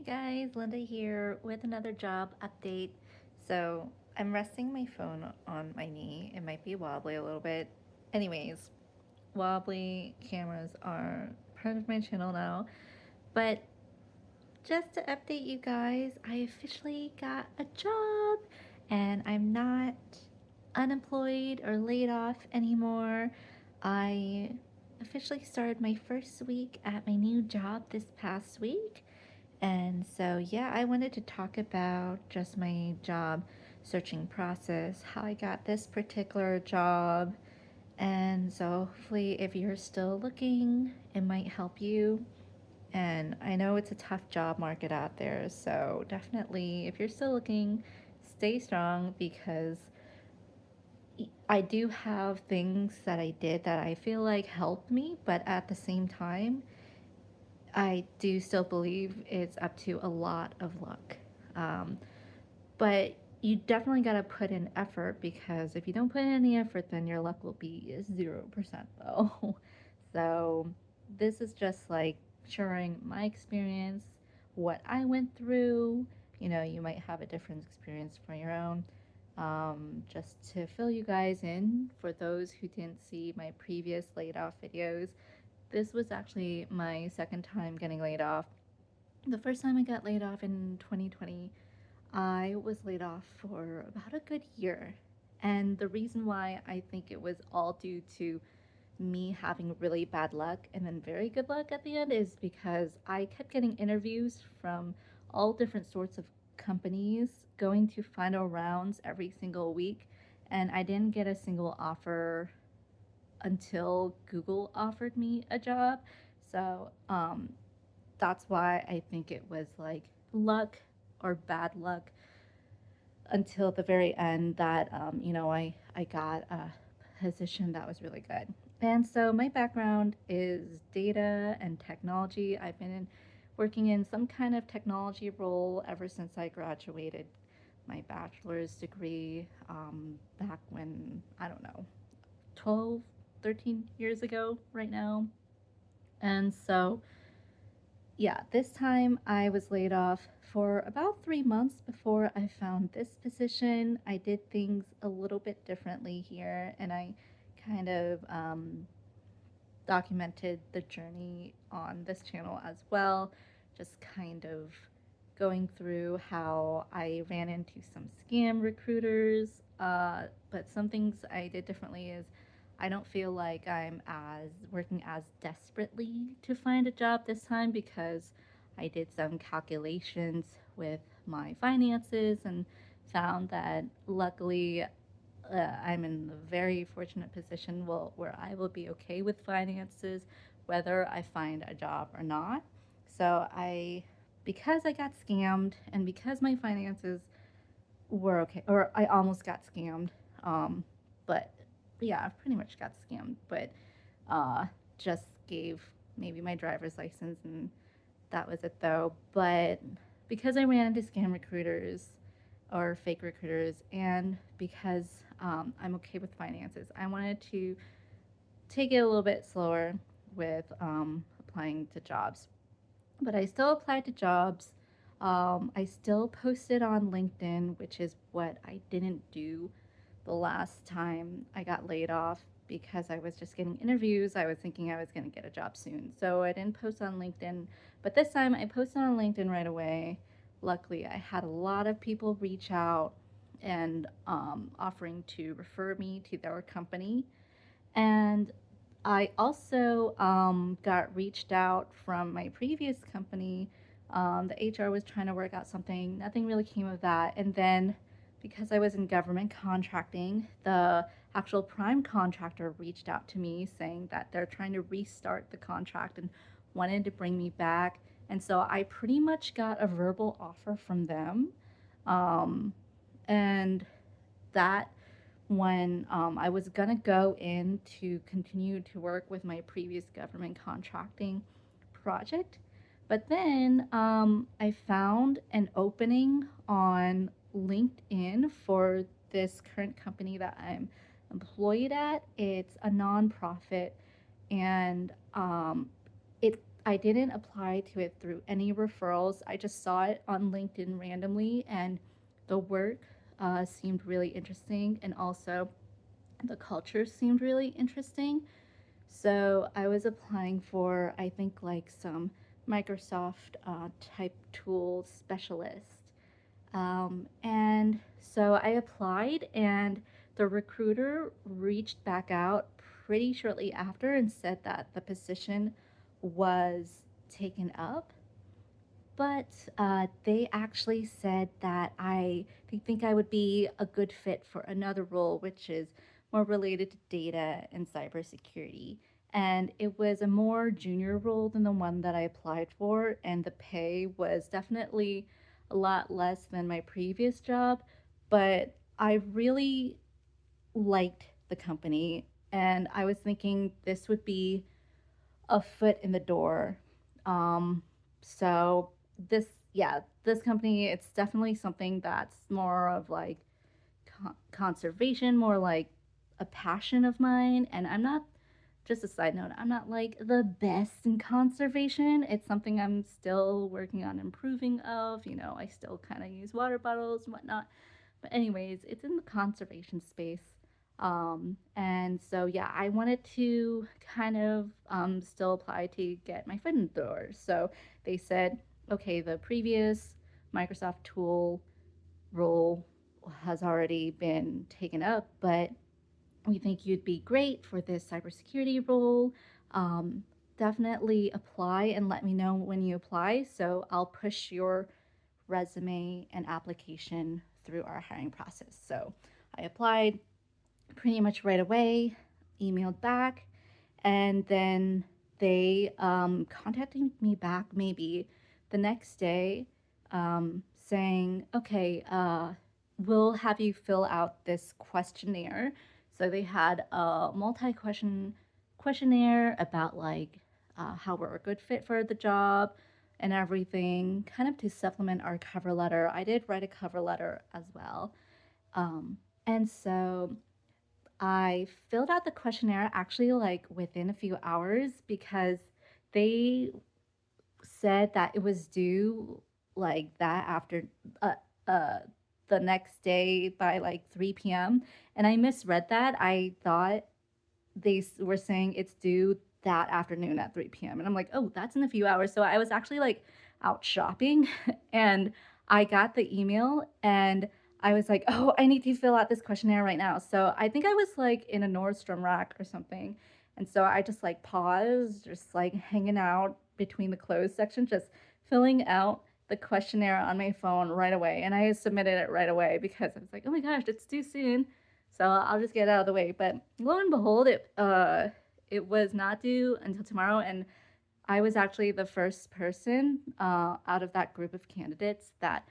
guys, Linda here with another job update. So, I'm resting my phone on my knee. It might be wobbly a little bit. Anyways, wobbly cameras are part of my channel now. But just to update you guys, I officially got a job and I'm not unemployed or laid off anymore. I officially started my first week at my new job this past week. And so, yeah, I wanted to talk about just my job searching process, how I got this particular job. And so, hopefully, if you're still looking, it might help you. And I know it's a tough job market out there. So, definitely, if you're still looking, stay strong because I do have things that I did that I feel like helped me, but at the same time, I do still believe it's up to a lot of luck. Um, but you definitely got to put in effort because if you don't put in any effort, then your luck will be 0% though. So this is just like sharing my experience, what I went through. You know, you might have a different experience from your own. Just to fill you guys in, for those who didn't see my previous laid off videos, this was actually my second time getting laid off. The first time I got laid off in 2020, I was laid off for about a good year. And the reason why I think it was all due to me having really bad luck and then very good luck at the end is because I kept getting interviews from all different sorts of companies, going to final rounds every single week, and I didn't get a single offer until Google offered me a job. So that's why I think it was like luck or bad luck until the very end that I got a position that was really good. And so my background is data and technology. I've been working in some kind of technology role ever since I graduated my bachelor's degree back when, I don't know, 12, 13 years ago right now. And so, yeah, this time I was laid off for about 3 months before I found this position. I did things a little bit differently here, and I kind of documented the journey on this channel as well, just kind of going through how I ran into some scam recruiters. But some things I did differently is I don't feel like I'm as working as desperately to find a job this time because I did some calculations with my finances and found that luckily I'm in a very fortunate position where I will be okay with finances, whether I find a job or not. So because I got scammed and because my finances were okay, or I almost got scammed, um, but yeah, I pretty much got scammed, but uh, just gave maybe my driver's license and that was it though. But because I ran into scam recruiters or fake recruiters, and because I'm okay with finances, I wanted to take it a little bit slower with applying to jobs. But I still applied to jobs. I still posted on LinkedIn, which is what I didn't do the last time I got laid off because I was just getting interviews. I was thinking I was going to get a job soon. So I didn't post on LinkedIn. But this time I posted on LinkedIn right away. Luckily, I had a lot of people reach out and offering to refer me to their company. And I also got reached out from my previous company. The HR was trying to work out something. Nothing really came of that. And then because I was in government contracting, the actual prime contractor reached out to me saying that they're trying to restart the contract and wanted to bring me back. And so I pretty much got a verbal offer from them. Um, and that when I was gonna go in to continue to work with my previous government contracting project. But then I found an opening on LinkedIn for this current company that I'm employed at. It's a nonprofit, and it I didn't apply to it through any referrals. I just saw it on LinkedIn randomly, and the work seemed really interesting, and also the culture seemed really interesting. So I was applying for, I think, like some Microsoft type tool specialist. And so I applied, and the recruiter reached back out pretty shortly after and said that the position was taken up. But they actually said that they think I would be a good fit for another role, which is more related to data and cybersecurity. And it was a more junior role than the one that I applied for, and the pay was definitely a lot less than my previous job. But I really liked the company, and I was thinking this would be a foot in the door. Um, so this company, it's definitely something that's more of like conservation, more like a passion of mine. And I'm not, just a side note, I'm not like the best in conservation. It's something I'm still working on improving of. I still kind of use water bottles and whatnot. But anyways, it's in the conservation space. And so yeah, I wanted to kind of still apply to get my foot in the door. So they said, okay, the previous Microsoft tool role has already been taken up, but we think you'd be great for this cybersecurity role. Um, Definitely apply and let me know when you apply. So I'll push your resume and application through our hiring process. So I applied pretty much right away, emailed back, and then they contacted me back maybe the next day, saying, okay, we'll have you fill out this questionnaire. So they had a multi-question questionnaire about like how we're a good fit for the job and everything, kind of to supplement our cover letter. I did write a cover letter as well. And so I filled out the questionnaire actually like within a few hours because they said that it was due like that after uh, uh, the next day by like 3 p.m. And I misread that. I thought they were saying it's due that afternoon at 3 p.m. And I'm like, oh, that's in a few hours. So I was actually like out shopping and I got the email and I was like, oh, I need to fill out this questionnaire right now. So I think I was like in a Nordstrom rack or something. And so I just like paused, just like hanging out between the clothes section, just filling out the questionnaire on my phone right away. And I submitted it right away because I was like, oh my gosh, it's too soon. So I'll just get it out of the way. But lo and behold, it was not due until tomorrow, and I was actually the first person out of that group of candidates that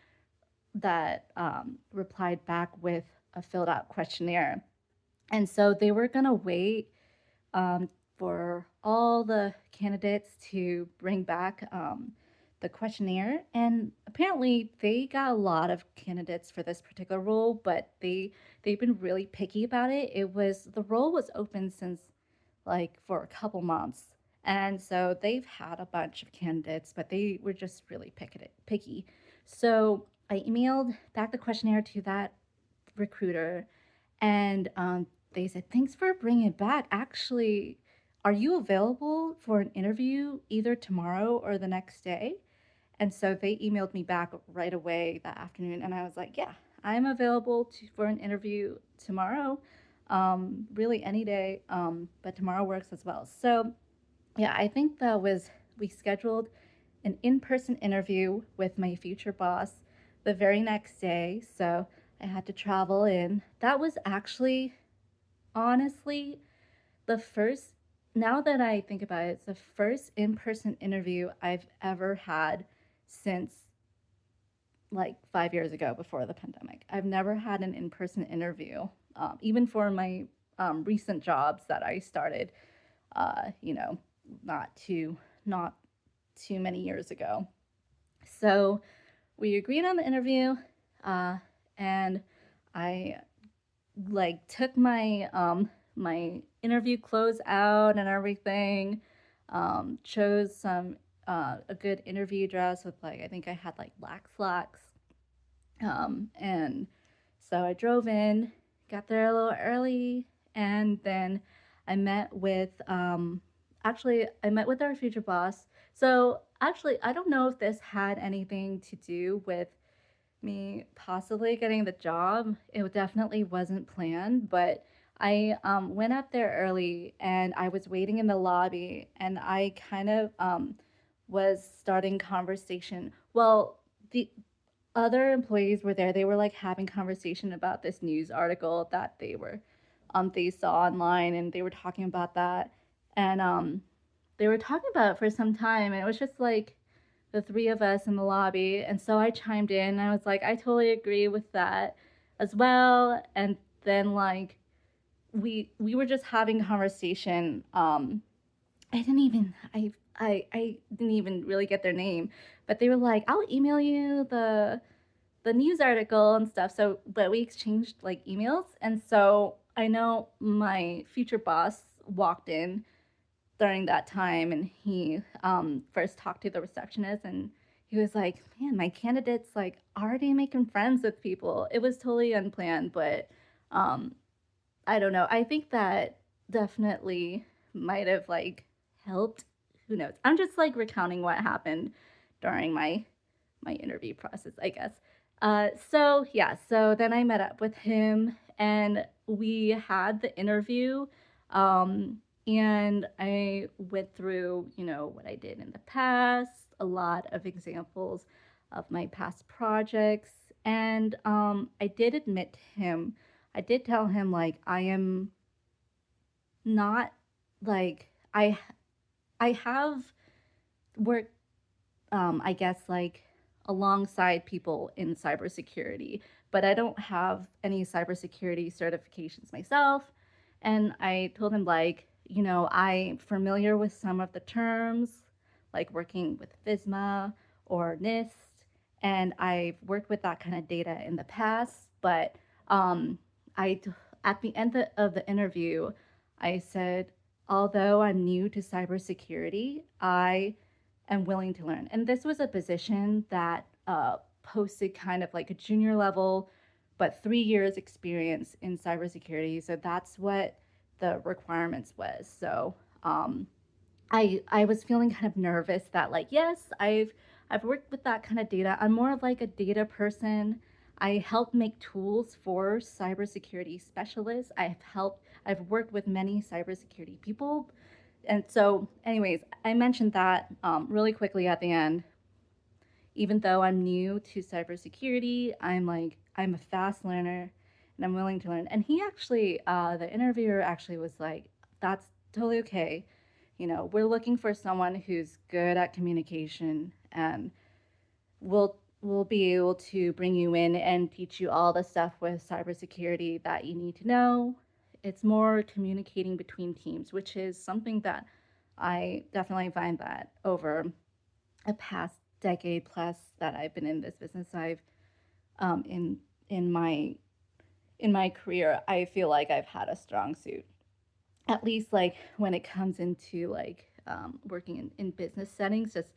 replied back with a filled out questionnaire. And so they were gonna wait for all the candidates to bring back the questionnaire. And apparently, they got a lot of candidates for this particular role, but they've been really picky about it. The role was open since like for a couple months. And so they've had a bunch of candidates, but they were just really picky. So I emailed back the questionnaire to that recruiter, and they said, thanks for bringing it back. Actually, are you available for an interview either tomorrow or the next day? And so they emailed me back right away that afternoon, and I was like, yeah, I'm available for an interview tomorrow, really any day, but tomorrow works as well. So yeah, I think we scheduled an in person interview with my future boss the very next day. So I had to travel in. That was actually, honestly, the first, now that I think about it, it's the first in person interview I've ever had since like 5 years ago before the pandemic. I've never had an in person interview, even for my recent jobs that I started, you know, not too not too many years ago. So we agreed on the interview, uh, and I like took my interview clothes out and everything. Chose some a good interview dress with like I think I had like black slacks. And so I drove in, got there a little early, and then I met with actually I met with our future boss. So actually I don't know if this had anything to do with me possibly getting the job. It definitely wasn't planned, but I went up there early and I was waiting in the lobby and I kind of was starting conversation. Well, the other employees were there. They were like having conversation about this news article that they saw online and they were talking about that. And they were talking about it for some time and it was just like the three of us in the lobby. And so I chimed in and I was like, I totally agree with that as well. And then like we were just having a conversation. I didn't even I didn't even really get their name, but they were like, I'll email you the news article and stuff. So, but we exchanged like emails. And so I know my future boss walked in during that time and he first talked to the receptionist and he was like, man, my candidate's like already making friends with people. It was totally unplanned, but um, I don't know. I think that definitely might have like helped. Who knows? I'm just like recounting what happened during my interview process, I guess. So yeah, so then I met up with him and we had the interview. Um, and I went through, you know, what I did in the past, a lot of examples of my past projects. And I did admit to him, I did tell him, like, I am not like, I have worked I guess, like alongside people in cybersecurity, but I don't have any cybersecurity certifications myself. And I told him, like, you know, I'm familiar with some of the terms, like working with FISMA or NIST, and I've worked with that kind of data in the past. But um, I, at the end of the interview, I said, although I'm new to cybersecurity, I am willing to learn. And this was a position that posted kind of like a junior level, but 3 years experience in cybersecurity. So that's what the requirements was. So I was feeling kind of nervous that like yes I've worked with that kind of data. I'm more of like a data person. I help make tools for cybersecurity specialists. I've worked with many cybersecurity people, and so, anyways, I mentioned that really quickly at the end. Even though I'm new to cybersecurity, I'm a fast learner, and I'm willing to learn. And he actually, the interviewer actually was like, "That's totally okay. You know, we're looking for someone who's good at communication, and we'll be able to bring you in and teach you all the stuff with cybersecurity that you need to know. It's more communicating between teams, which is something that I definitely find that over a past decade plus that I've been in this business, I've um, in in my in my career, I feel like I've had a strong suit. At least like when it comes into like working in business settings, just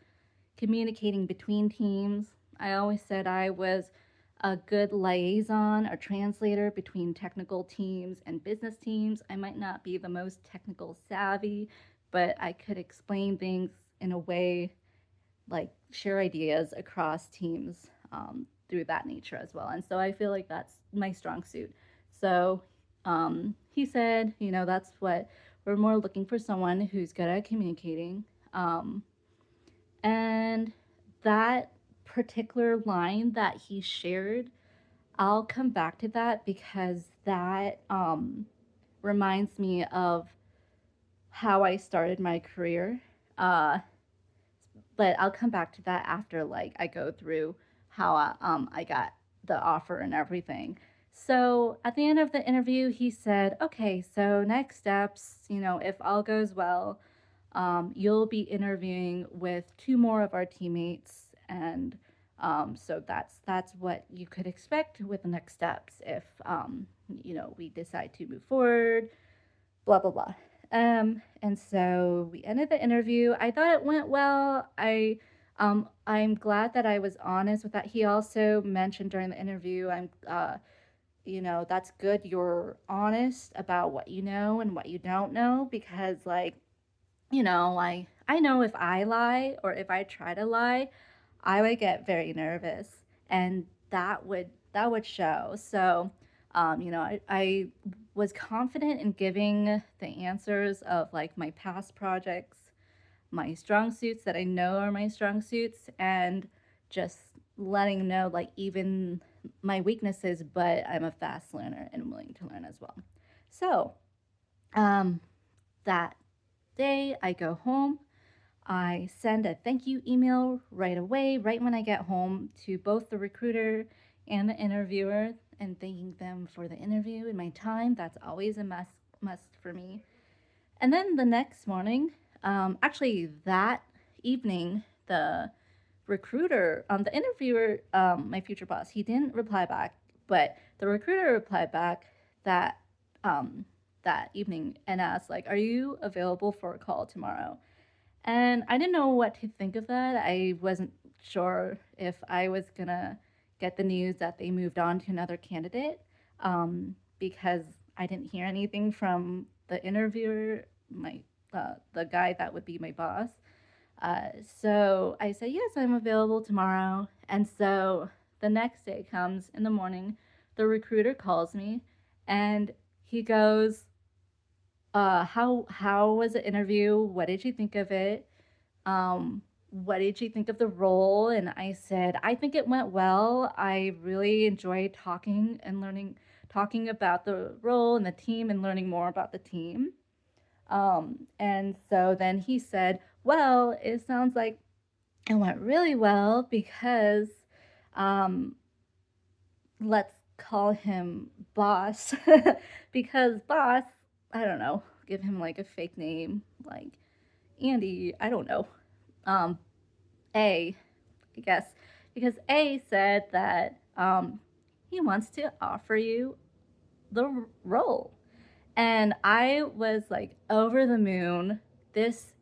communicating between teams. I always said I was a good liaison or translator between technical teams and business teams. I might not be the most technical savvy, but I could explain things in a way like share ideas across teams through that nature as well. And so I feel like that's my strong suit. So he said, you know, that's what we're more looking for someone who's good at communicating. Um, and that particular line that he shared, I'll come back to that because that reminds me of how I started my career. Uh, but I'll come back to that after like I go through how I got the offer and everything. So at the end of the interview, he said, "Okay, so next steps, you know, if all goes well, you'll be interviewing with two more of our teammates, and so that's what you could expect with the next steps if you know we decide to move forward." Blah blah blah. And so we ended the interview. I thought it went well. I'm glad that I was honest with that. He also mentioned during the interview, that's good. You're honest about what you know and what you don't know because, like, I know if I lie or if I try to lie, I would get very nervous, and that would show. So, I was confident in giving the answers of like my past projects, my strong suits that I know are my strong suits, and just letting know like even my weaknesses, but I'm a fast learner and willing to learn as well. So, um, that day I go home. I send a thank you email right away, right when I get home, to both the recruiter and the interviewer, and thanking them for the interview and my time. That's always a must for me. And then the next morning, actually that evening, the recruiter, the interviewer, my future boss, he didn't reply back, but the recruiter replied back that um, that evening and asked like, "Are you available for a call tomorrow?" And I didn't know what to think of that. I wasn't sure if I was gonna get the news that they moved on to another candidate, because I didn't hear anything from the interviewer, the guy that would be my boss. So I said, yes, I'm available tomorrow. And so the next day comes in the morning, the recruiter calls me and he goes, how was the interview? What did you think of it? What did you think of the role? And I said, I think it went well. I really enjoyed talking about the role and the team and learning more about the team. And so then he said, well, it sounds like it went really well because um, let's call him Boss because Boss, I don't know, give him like a fake name like Andy, I don't know. Um, A, I guess, because A said that he wants to offer you the role. And I was like over the moon. This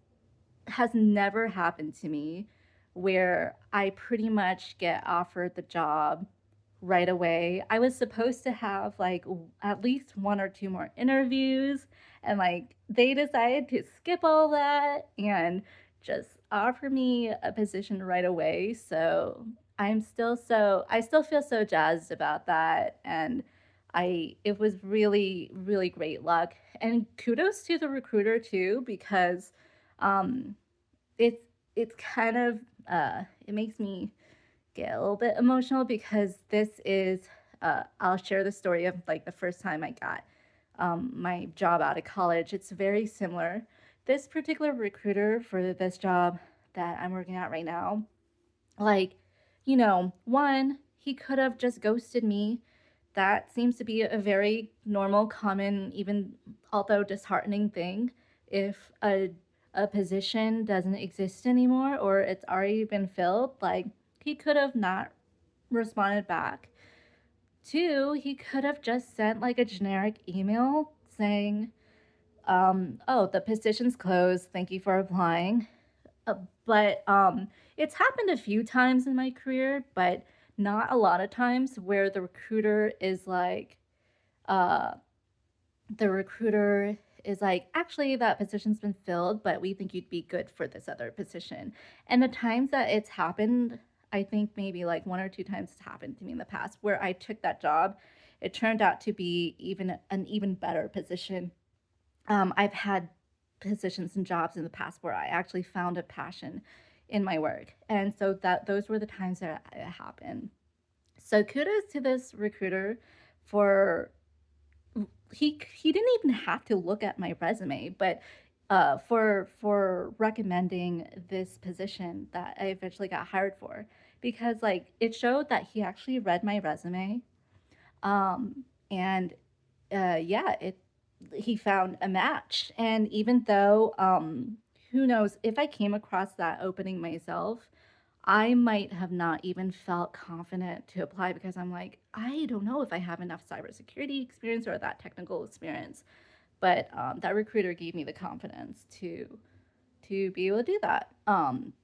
has never happened to me where I pretty much get offered the job right away. I was supposed to have like at least one or two more interviews, and like they decided to skip all that and just offer me a position right away. So I still feel so jazzed about that, and it was really really great luck, and kudos to the recruiter too because um it's it's kind of it makes me get a little bit emotional because this is I'll share the story of like the first time I got my job out of college. It's very similar. This particular recruiter for this job that I'm working at right now, like, one, he could have just ghosted me. That seems to be a very normal, common, even although disheartening thing. If a position doesn't exist anymore or it's already been filled, like he could have not responded back. Two, he could have just sent like a generic email saying, oh, the position's closed. Thank you for applying. Uh, but it's happened a few times in my career, but not a lot of times where uh, the recruiter is like, actually, that position's been filled, but we think you'd be good for this other position. And the times that it's happened, I think maybe like one or two times it's happened to me in the past where I took that job. It turned out to be even better position. I've had positions and jobs in the past where I actually found a passion in my work, and so that those were the times that it happened. So kudos to this recruiter for he didn't even have to look at my resume, but for recommending this position that I eventually got hired for because like it showed that he actually read my resume, and yeah, it he found a match. And even though who knows if I came across that opening myself, I might have not even felt confident to apply because I'm like, I don't know if I have enough cybersecurity experience or that technical experience. but that recruiter gave me the confidence to be able to do that,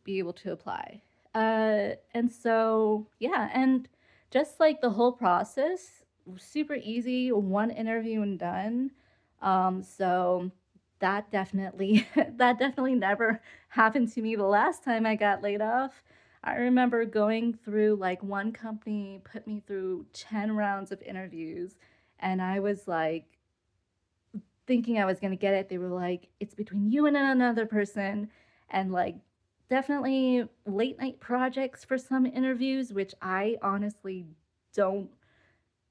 be able to apply. And so, yeah, and just like the whole process, super easy, one interview and done. So that definitely that definitely never happened to me the last time I got laid off. I remember going through like one company put me through 10 rounds of interviews, and I was like thinking I was going to get it. They were like, it's between you and another person. And like, definitely late night projects for some interviews, which I honestly don't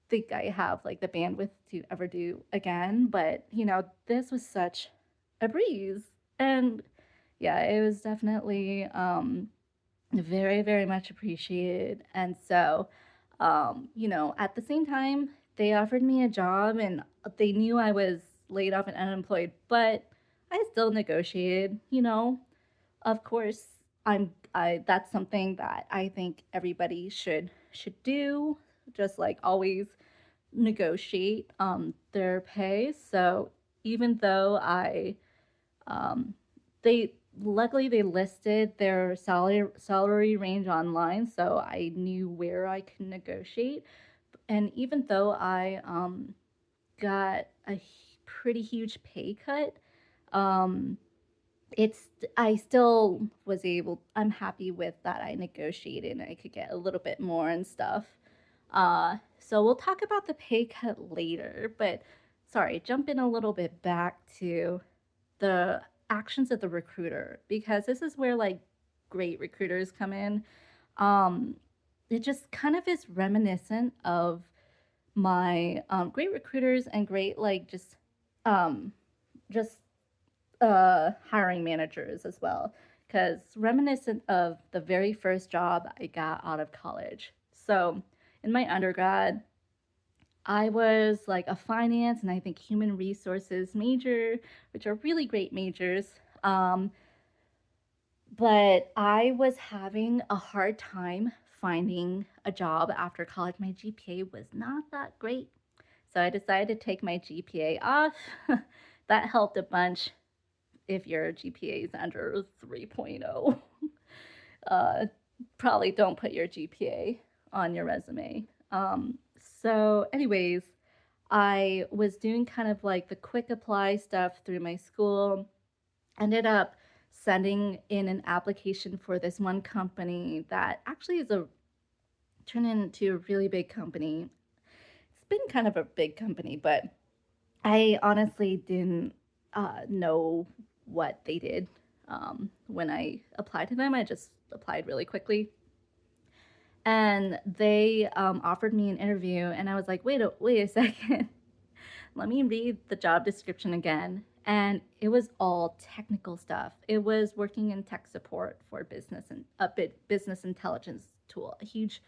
think I have like the bandwidth to ever do again. But, this was such a breeze. And yeah, it was definitely very, very much appreciated. And so, at the same time, they offered me a job and they knew I was laid off and unemployed, but I still negotiated, Of course, I that's something that I think everybody should do, just like always negotiate their pay. So even though um, they luckily they listed their salary range online, so I knew where I could negotiate. And even though I got a pretty huge pay cut, um, it's I still was able. I'm happy with that. I negotiated and I could get a little bit more and stuff. So we'll talk about the pay cut later, but sorry, jump in a little bit back to the actions of the recruiter because this is where like great recruiters come in. Um, it just kind of is reminiscent of my great recruiters and great like um, just hiring managers as well. Because reminiscent of the very first job I got out of college. So in my undergrad, I was like a finance and I think human resources major, which are really great majors. Um, but I was having a hard time finding a job after college. My GPA was not that great. So I decided to take my GPA off. That helped a bunch if your GPA is under 3.0. Uh, Probably don't put your GPA on your resume. Anyways, I was doing kind of like the quick apply stuff through my school. Ended up sending in an application for this one company that actually is a turned into a really big company. It's been kind of a big company, but I honestly didn't know what they did when I applied to them. I just applied really quickly. And they offered me an interview, and I was like, wait a second. Let me read the job description again. And it was all technical stuff. It was working in tech support for business and a bit business intelligence tool, a huge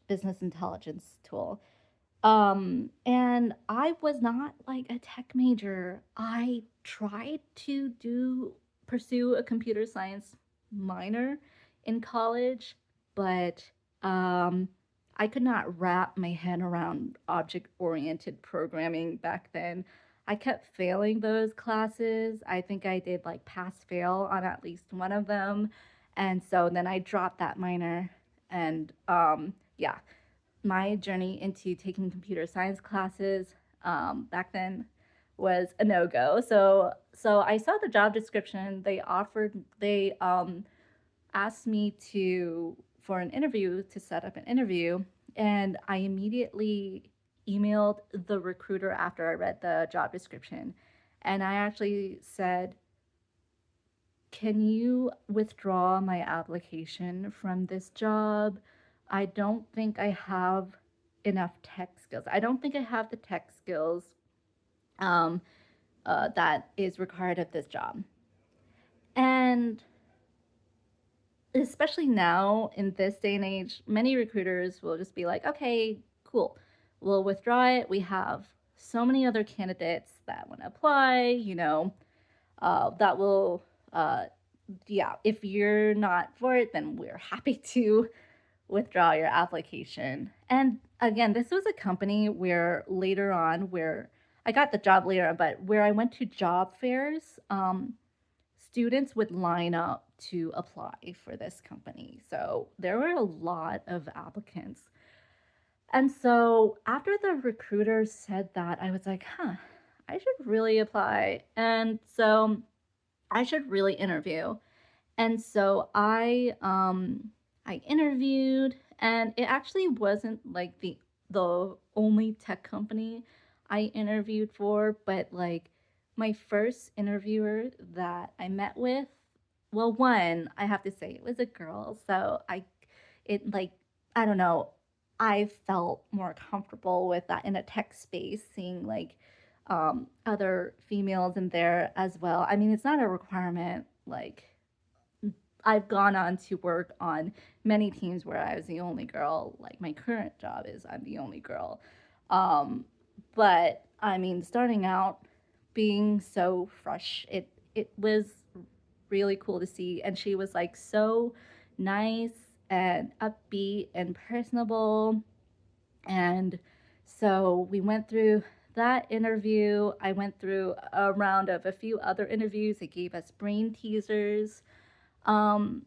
business intelligence tool. And I was not like a tech major. I tried to pursue a computer science minor in college, but um, I could not wrap my head around object oriented programming back then. I kept failing those classes. I think I did like pass fail on at least one of them. And so then I dropped that minor. And yeah, my journey into taking computer science classes back then was a no go. So I saw the job description. They asked me to for an interview to set up an interview, and I immediately emailed the recruiter after I read the job description, and I actually said, can you withdraw my application from this job? I don't think I have enough tech skills. I don't think I have the tech skills um, that is required of this job. And especially now in this day and age, many recruiters will just be like, okay, cool, we'll withdraw it. We have so many other candidates that want to apply, that will yeah, if you're not for it, then we're happy to withdraw your application. And again, this was a company where later on, where I got the job later, but where I went to job fairs, students would line up to apply for this company. So there were a lot of applicants. And so after the recruiter said that, I was like, huh, I should really apply. And so I should really interview. And so I interviewed, and it actually wasn't like the only tech company I interviewed for, but like my first interviewer that I met with, well, one, I have to say it was a girl, so it like I don't know, I felt more comfortable with that in a tech space, seeing like other females in there as well. I mean, it's not a requirement. Like, I've gone on to work on many teams where I was the only girl. Like, my current job is I'm the only girl. Um, but I mean, starting out being so fresh, it was really cool to see. And she was like so nice and upbeat and personable. And so we went through that interview. I went through a round of a few other interviews. They gave us brain teasers. Um,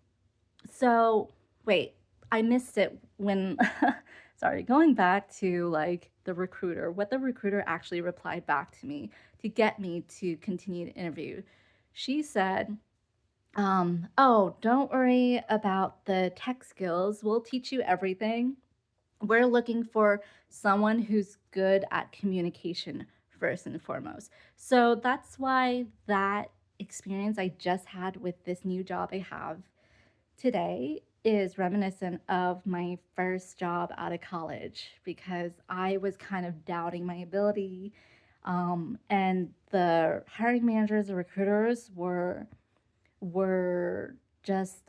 so wait, I missed it when sorry, going back to like the recruiter, what the recruiter actually replied back to me to get me to continue the interview. She said, oh, don't worry about the tech skills. We'll teach you everything. We're looking for someone who's good at communication first and foremost. So that's why that experience I just had with this new job I have today is reminiscent of my first job out of college because I was kind of doubting my ability. And the hiring managers or recruiters were just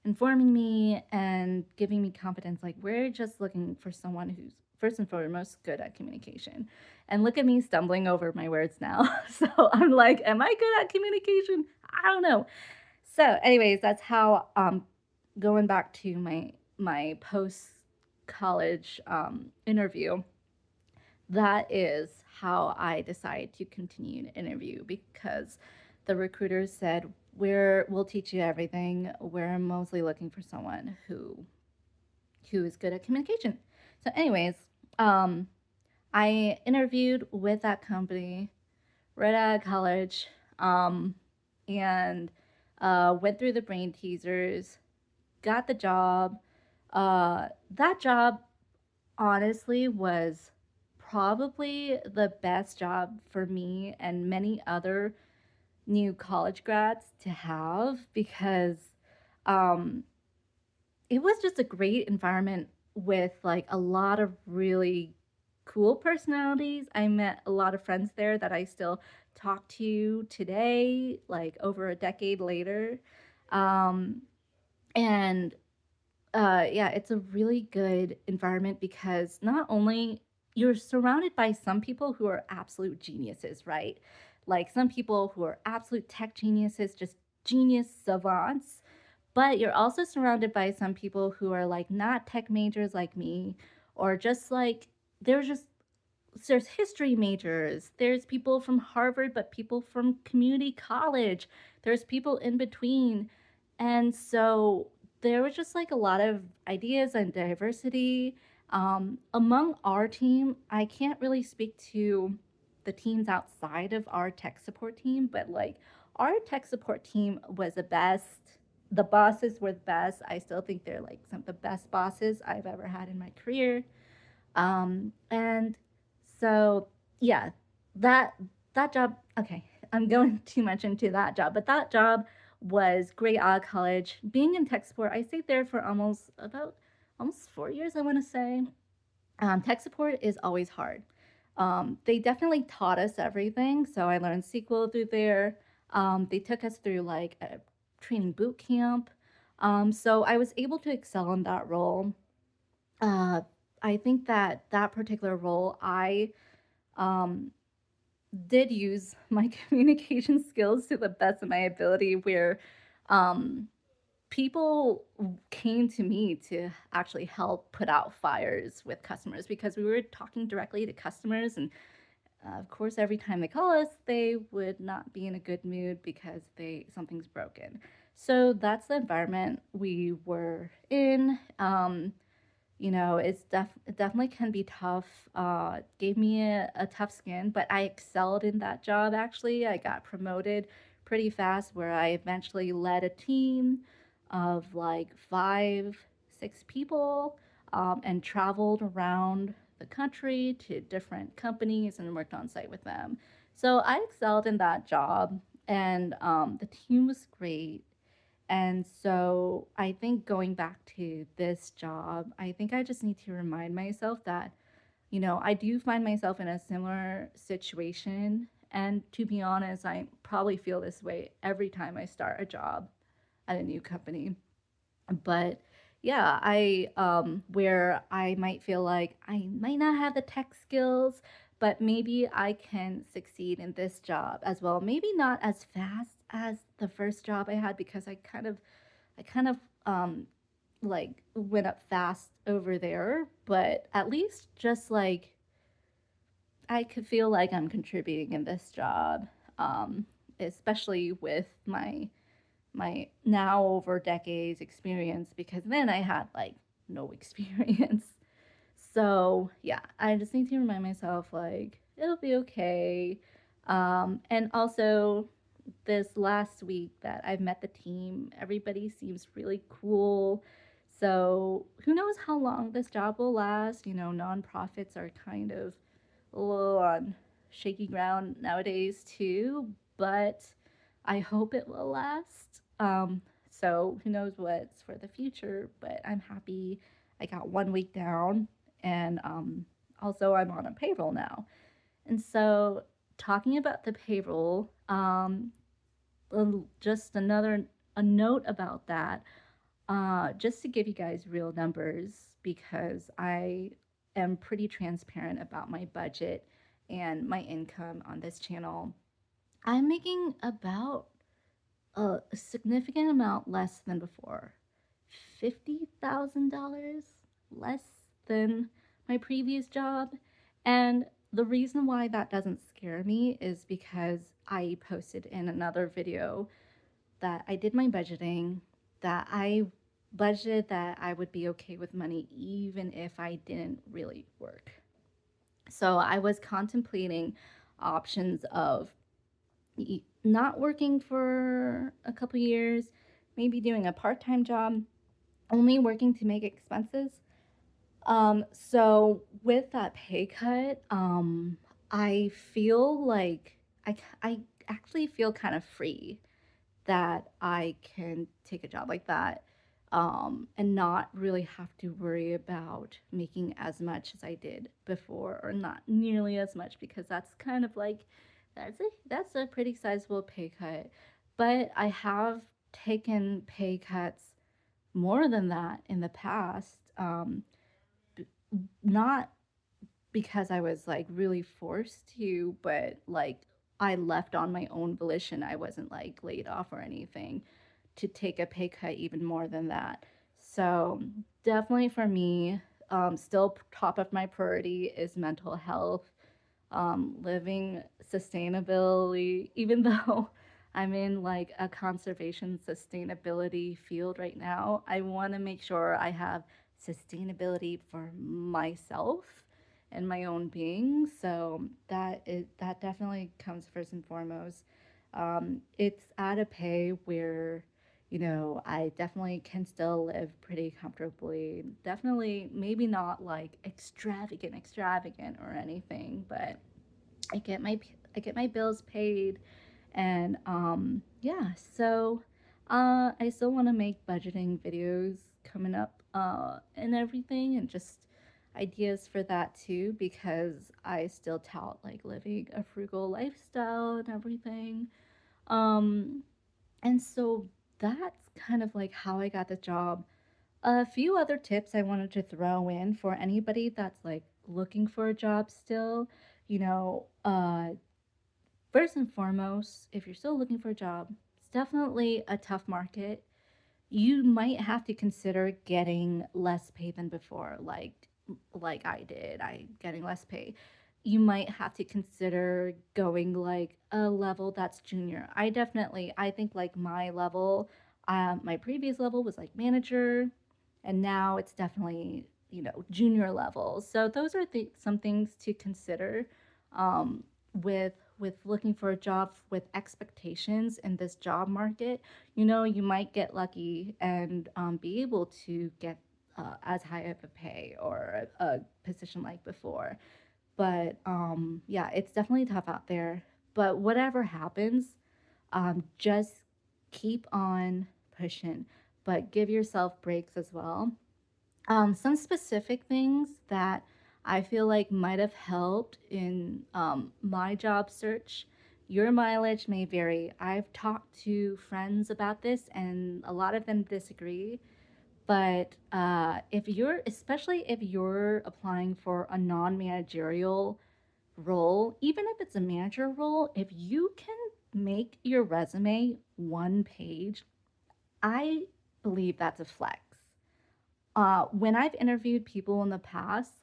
informing me and giving me confidence. Like, we're just looking for someone who's first and foremost good at communication. And look at me stumbling over my words now. So I'm like, am I good at communication? I don't know. So, anyways, that's how going back to my post college interview. That is how I decided to continue to interview because the recruiters said we'll teach you everything. We're mostly looking for someone who is good at communication. So, anyways, um, I interviewed with that company right out of college, um, and went through the brain teasers, got the job. That job honestly was probably the best job for me and many other new college grads to have because um, it was just a great environment with like a lot of really cool personalities. I met a lot of friends there that I still talk to today, like over a decade later. Um, and yeah, it's a really good environment because not only you're surrounded by some people who are absolute geniuses, right? Like some people who are absolute tech geniuses, just genius savants, but you're also surrounded by some people who are like not tech majors like me, or just like there's history majors, there's people from Harvard, but people from community college, there's people in between. And so there was just like a lot of ideas and diversity. Among our team, I can't really speak to the teams outside of our tech support team, but like our tech support team was the best. The bosses were the best. I still think they're like some of the best bosses I've ever had in my career. And so yeah, that that job. Okay, I'm going too much into that job, but that job was great out of college. Being in tech support, I stayed there for almost 4 years. I want to say. Tech support is always hard. They definitely taught us everything. So I learned SQL through there. They took us through like a training boot camp. So I was able to excel in that role. uh, I think that that particular role, I um, did use my communication skills to the best of my ability. Where um, people came to me to actually help put out fires with customers because we were talking directly to customers. And of course, every time they call us, they would not be in a good mood because they something's broken. So that's the environment we were in. It definitely can be tough. Gave me a tough skin, but I excelled in that job. Actually, I got promoted pretty fast, where I eventually led a team of like 5, 6 people, and traveled around the country to different companies and worked on site with them. So I excelled in that job, and the team was great. And so I think going back to this job, I think I just need to remind myself that, I do find myself in a similar situation. And to be honest, I probably feel this way every time I start a job at a new company. But yeah, I where I might feel like I might not have the tech skills, but maybe I can succeed in this job as well. Maybe not as fast as the first job I had, because I kind of like went up fast over there, but at least just like I could feel like I'm contributing in this job, especially with my now over decades experience, because then I had like no experience. So yeah, I just need to remind myself like it'll be okay. And also, this last week that I've met the team, everybody seems really cool. So who knows how long this job will last? Nonprofits are kind of a little on shaky ground nowadays too, but I hope it will last. So who knows what's for the future, but I'm happy I got 1 week down, and also I'm on a payroll now. And so, talking about the payroll, just another a note about that, just to give you guys real numbers, because I am pretty transparent about my budget and my income on this channel. I'm making about a significant amount less than before. $50,000 less than my previous job. And the reason why that doesn't scare me is because I posted in another video that I did my budgeting, that I budgeted that I would be okay with money even if I didn't really work. So I was contemplating options of not working for a couple years, maybe doing a part time job, only working to make expenses. So with that pay cut, I feel like I actually feel kind of free that I can take a job like that, and not really have to worry about making as much as I did before, or not nearly as much, because that's kind of like that's a pretty sizable pay cut. But I have taken pay cuts more than that in the past, not because I was like really forced to, but like I left on my own volition. I wasn't like laid off or anything to take a pay cut even more than that. So definitely for me, still top of my priority is mental health, living sustainability, even though I'm in like a conservation sustainability field right now. I want to make sure I have sustainability for myself and my own being. So that definitely comes first and foremost. It's at a pay where, I definitely can still live pretty comfortably. Definitely, maybe not like extravagant or anything, but I get my I get my bills paid, and yeah. So, I still want to make budgeting videos coming up, and everything, and just ideas for that too, because I still tout like living a frugal lifestyle and everything. Um, and so that's kind of like how I got the job. A few other tips I wanted to throw in for anybody that's like looking for a job still. First and foremost, if you're still looking for a job, it's definitely a tough market. you might have to consider getting less pay than before, like I did. I getting less pay. You might have to consider going like a level that's junior. I think like my level, my previous level was like manager, and now it's definitely junior level. So those are some things to consider with looking for a job with expectations in this job market. You might get lucky and be able to get as high of a pay or a position like before. But yeah, it's definitely tough out there. But whatever happens, just keep on pushing, but give yourself breaks as well. Some specific things that I feel like might have helped in my job search. Your mileage may vary. I've talked to friends about this, and a lot of them disagree. But especially if you're applying for a non managerial role, even if it's a manager role, if you can make your resume one page, I believe that's a flex. When I've interviewed people in the past,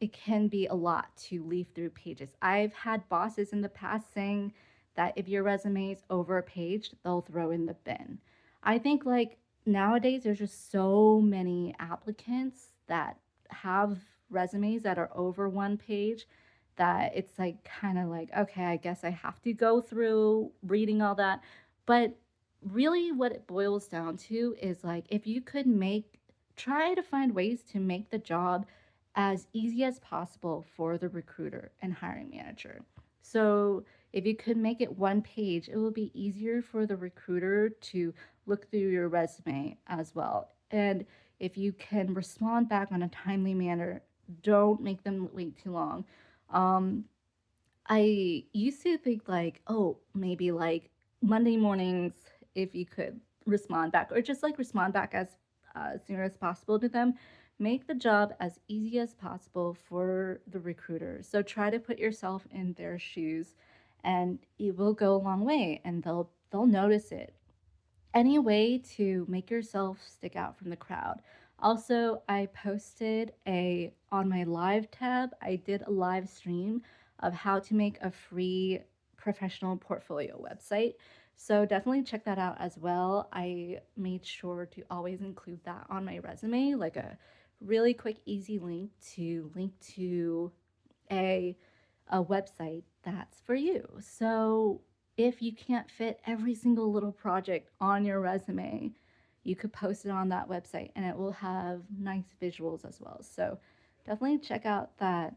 it can be a lot to leaf through pages. I've had bosses in the past saying that if your resume is over a page, they'll throw in the bin. I think like nowadays there's just so many applicants that have resumes that are over one page that it's like kind of like, okay, I guess I have to go through reading all that. But really what it boils down to is like if you could try to find ways to make the job as easy as possible for the recruiter and hiring manager. So if you could make it one page, it will be easier for the recruiter to look through your resume as well. And if you can respond back on a timely manner, don't make them wait too long. um, I used to think like, oh, maybe like Monday mornings, if you could respond back, or just like respond back as soon as possible to them, make the job as easy as possible for the recruiter. So try to put yourself in their shoes, and it will go a long way, and they'll notice it. Any way to make yourself stick out from the crowd. Also, I posted a on my live tab, I did a live stream of how to make a free professional portfolio website. So definitely check that out as well. I made sure to always include that on my resume, like a really quick, easy link to a a website that's for you. So if you can't fit every single little project on your resume, you could post it on that website and it will have nice visuals as well. So definitely check out that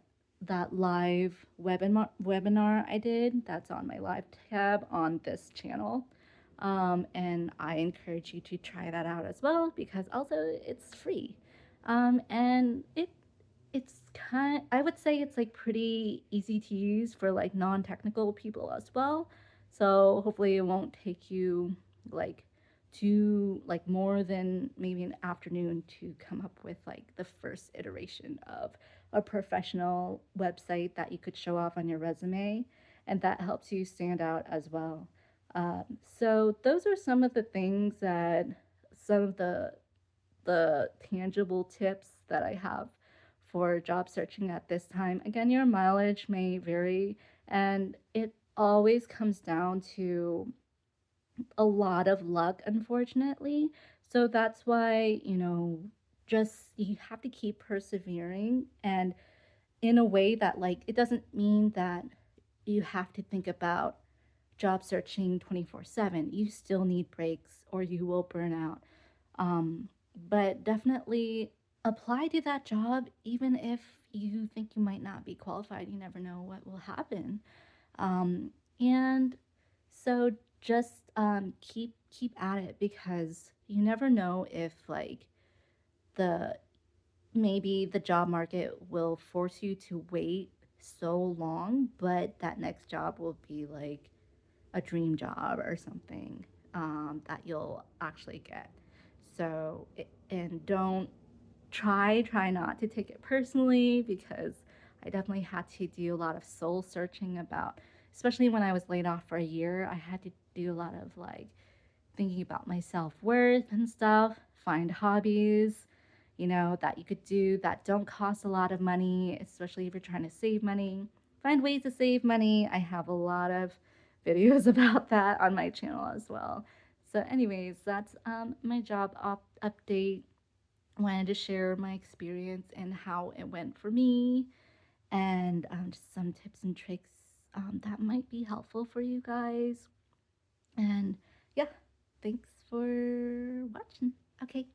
live webinar I did. That's on my live tab on this channel. And I encourage you to try that out as well because also it's free. And it's I would say it's like pretty easy to use for like non-technical people as well. So hopefully it won't take you like more than maybe an afternoon to come up with like the first iteration of a professional website that you could show off on your resume, and that helps you stand out as well. So those are some of the things that some of the tangible tips that I have for job searching at this time. Again, your mileage may vary, and it always comes down to a lot of luck, unfortunately. So that's why, just you have to keep persevering, and in a way that, like, it doesn't mean that you have to think about job searching 24/7. You still need breaks or you will burn out. But definitely apply to that job, even if you think you might not be qualified. You never know what will happen. And so just keep at it because you never know if like the maybe the job market will force you to wait so long, but that next job will be like a dream job or something that you'll actually get. So, and don't try not to take it personally because I definitely had to do a lot of soul searching about, especially when I was laid off for a year. I had to do a lot of like thinking about my self worth and stuff, find hobbies, that you could do that don't cost a lot of money, especially if you're trying to save money. Find ways to save money. I have a lot of videos about that on my channel as well. So, anyways, that's my job update. Wanted to share my experience and how it went for me, and just some tips and tricks that might be helpful for you guys. And yeah, thanks for watching. Okay.